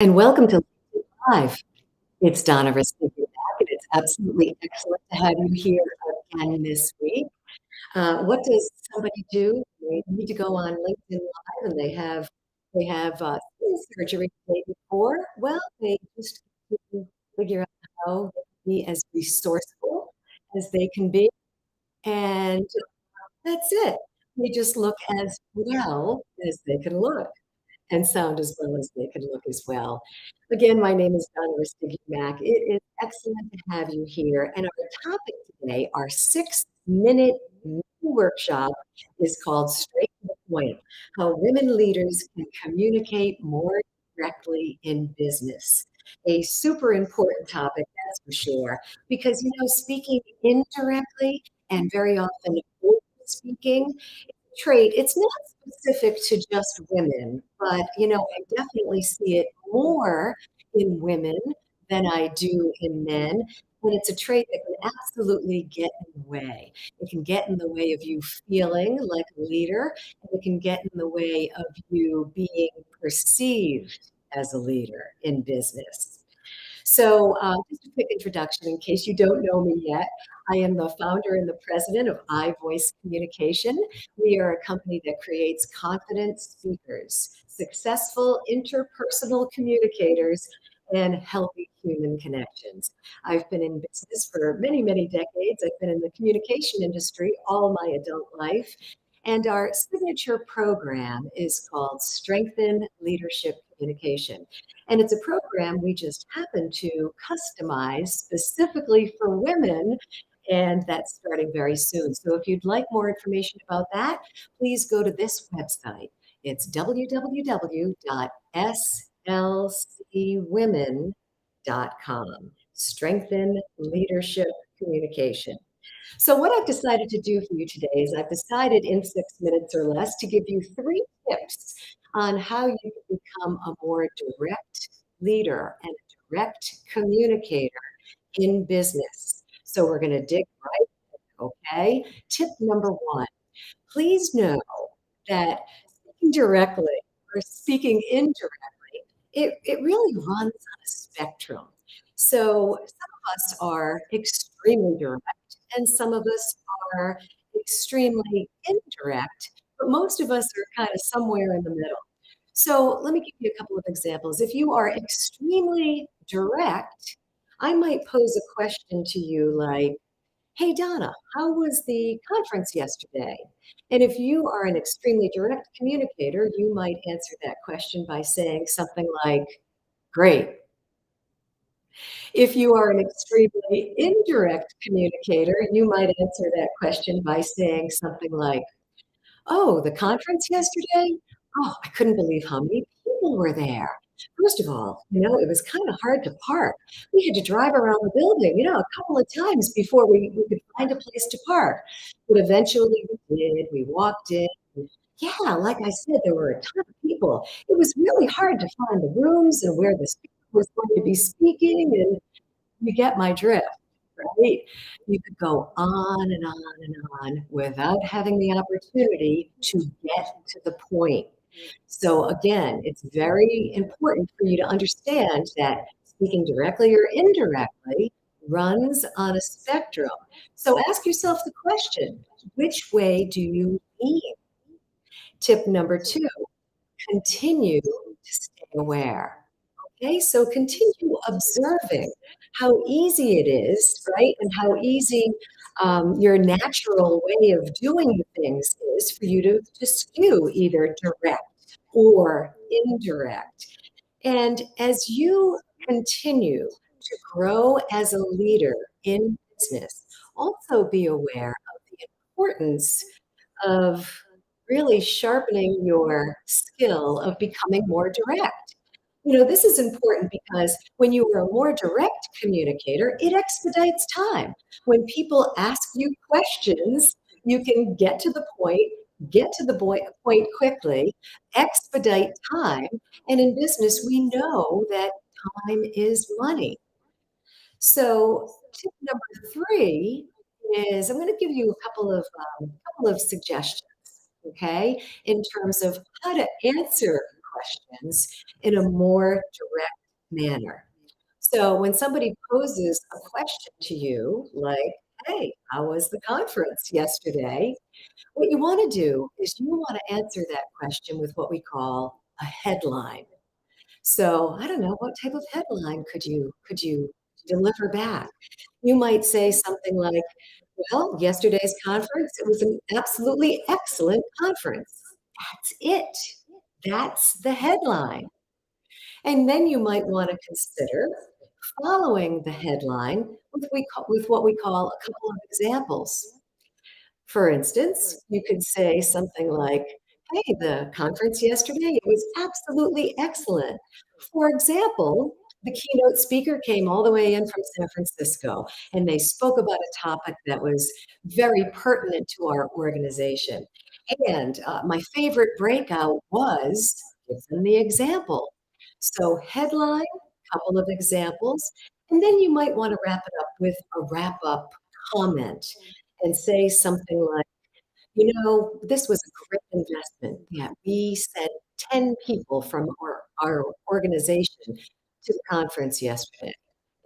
And welcome to LinkedIn Live. It's Donna back, and it's absolutely excellent to have you here again this week. What does somebody do? They need to go on LinkedIn Live, and they have skin surgery the day before. Well, they just need to figure out how they can be as resourceful as they can be, and that's it. They just look as well as they can look and sound as well as they can look as well. Again, my name is Donna Mack. It is excellent to have you here. And our topic today, our 6-minute workshop, is called Straight to the Point: How Women Leaders Can Communicate More Directly in Business. A super important topic, that's for sure, because, speaking indirectly and very often over speaking trait. It's not specific to just women, but I definitely see it more in women than I do in men. And it's a trait that can absolutely get in the way. It can get in the way of you feeling like a leader, and it can get in the way of you being perceived as a leader in business. So, just a quick introduction in case you don't know me yet. I am the founder and the president of iVoice Communication. We are a company that creates confident speakers, successful interpersonal communicators, and healthy human connections. I've been in business for many, many decades. I've been in the communication industry all my adult life. And our signature program is called Strengthen Leadership Communication. And it's a program we just happen to customize specifically for women, and that's starting very soon. So if you'd like more information about that, please go to this website. It's www.slcwomen.com. Strengthen Leadership Communication. So what I've decided to do for you today is I've decided in 6 minutes or less to give you 3 tips on how you can become a more direct leader and a direct communicator in business. So we're going to dig right in, okay? Tip number one, please know that speaking directly or speaking indirectly, it really runs on a spectrum. So some of us are extremely direct and some of us are extremely indirect, but most of us are kind of somewhere in the middle. So let me give you a couple of examples. If you are extremely direct, I might pose a question to you like, "Hey, Donna, how was the conference yesterday?" And if you are an extremely direct communicator, you might answer that question by saying something like, "Great." If you are an extremely indirect communicator, you might answer that question by saying something like, "Oh, the conference yesterday? Oh, I couldn't believe how many people were there. First of all, it was kind of hard to park. We had to drive around the building, a couple of times before we could find a place to park. But eventually we did. We walked in. Yeah, like I said, there were a ton of people. It was really hard to find the rooms and where the speaker was going to be speaking, and you get my drift, right? You could go on and on and on without having the opportunity to get to the point. So again, it's very important for you to understand that speaking directly or indirectly runs on a spectrum. So ask yourself the question, which way do you lean? Tip number two, continue to stay aware. Okay, so continue observing how easy it is, right? And how easy your natural way of doing things is for you to skew either direct or indirect. And as you continue to grow as a leader in business, also be aware of the importance of really sharpening your skill of becoming more direct. This is important because when you are a more direct communicator, it expedites time. When people ask you questions, you can get to the point quickly, expedite time. And in business, we know that time is money. So tip number three is I'm going to give you a couple of suggestions, okay, in terms of how to answer questions in a more direct manner. So when somebody poses a question to you, like, hey, how was the conference yesterday? What you want to do is you want to answer that question with what we call a headline. So I don't know, what type of headline could you deliver back? You might say something like, well, yesterday's conference, it was an absolutely excellent conference. That's it. That's the headline. And then you might want to consider following the headline with what we call a couple of examples. For instance, you could say something like, hey, the conference yesterday, it was absolutely excellent. For example, the keynote speaker came all the way in from San Francisco and they spoke about a topic that was very pertinent to our organization. And my favorite breakout was, give them the example. So, headline, couple of examples, and then you might want to wrap it up with a wrap up comment and say something like, you know, this was a great investment. Yeah, we sent 10 people from our organization to the conference yesterday.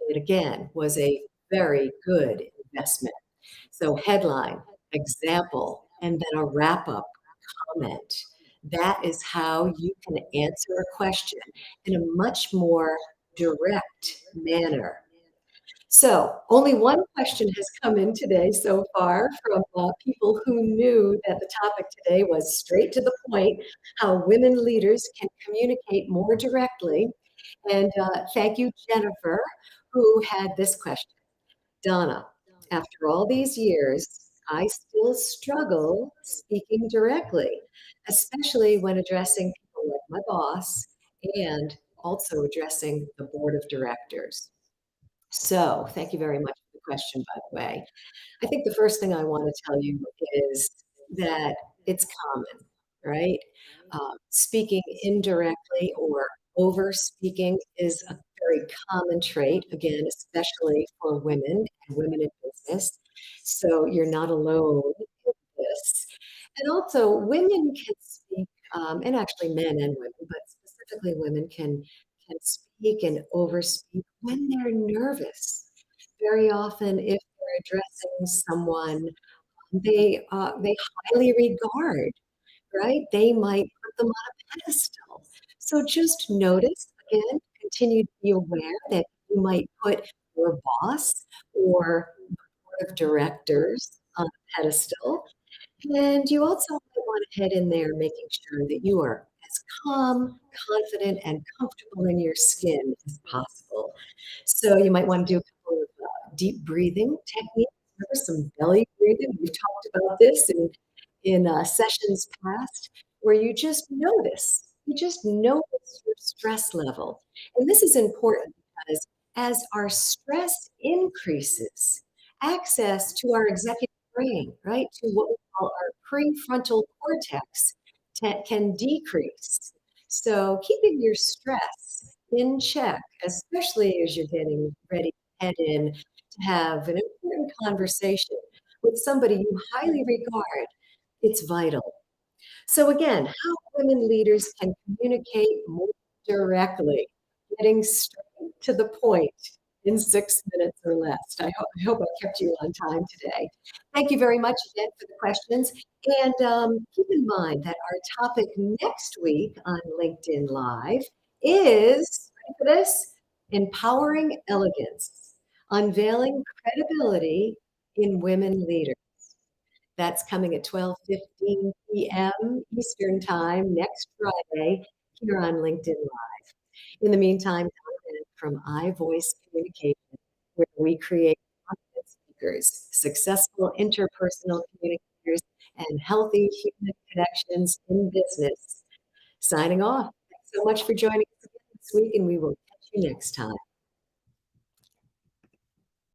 It again was a very good investment. So, headline, example, and then a wrap up comment. That is how you can answer a question in a much more direct manner. So, only one question has come in today so far from people who knew that the topic today was straight to the point, how women leaders can communicate more directly. And thank you, Jennifer, who had this question. Donna, after all these years, I still struggle speaking directly, especially when addressing people like my boss and also addressing the board of directors. So, thank you very much for the question, by the way. I think the first thing I want to tell you is that it's common, right? Speaking indirectly or over speaking is a very common trait, again, especially for women and women in business. So, you're not alone in this. And also, women can speak, and actually men and women, but specifically women can speak and overspeak when they're nervous. Very often, if they're addressing someone they highly regard, right? They might put them on a pedestal. So just notice, again, continue to be aware that you might put your boss or the board of directors on a pedestal, and you also might want to head in there making sure that you are as calm, confident, and comfortable in your skin as possible. So you might want to do a couple of deep breathing techniques. Remember some belly breathing? We've talked about this in sessions past, where you just notice your stress level. And this is important because as our stress increases, access to our executive brain, right, to what we call our prefrontal cortex, can decrease. So keeping your stress in check, especially as you're getting ready to head in to have an important conversation with somebody you highly regard, it's vital. So again, how women leaders can communicate more directly, getting straight to the point in 6 minutes or less. I hope I kept you on time today. Thank you very much again for the questions. And keep in mind that our topic next week on LinkedIn Live is, ready for this? Empowering elegance, unveiling credibility in women leaders. That's coming at 12:15 p.m. Eastern Time next Friday here on LinkedIn Live. In the meantime, content from iVoice Communication, where we create confident speakers, successful interpersonal communicators, and healthy human connections in business. Signing off. Thanks so much for joining us again this week, and we will catch you next time.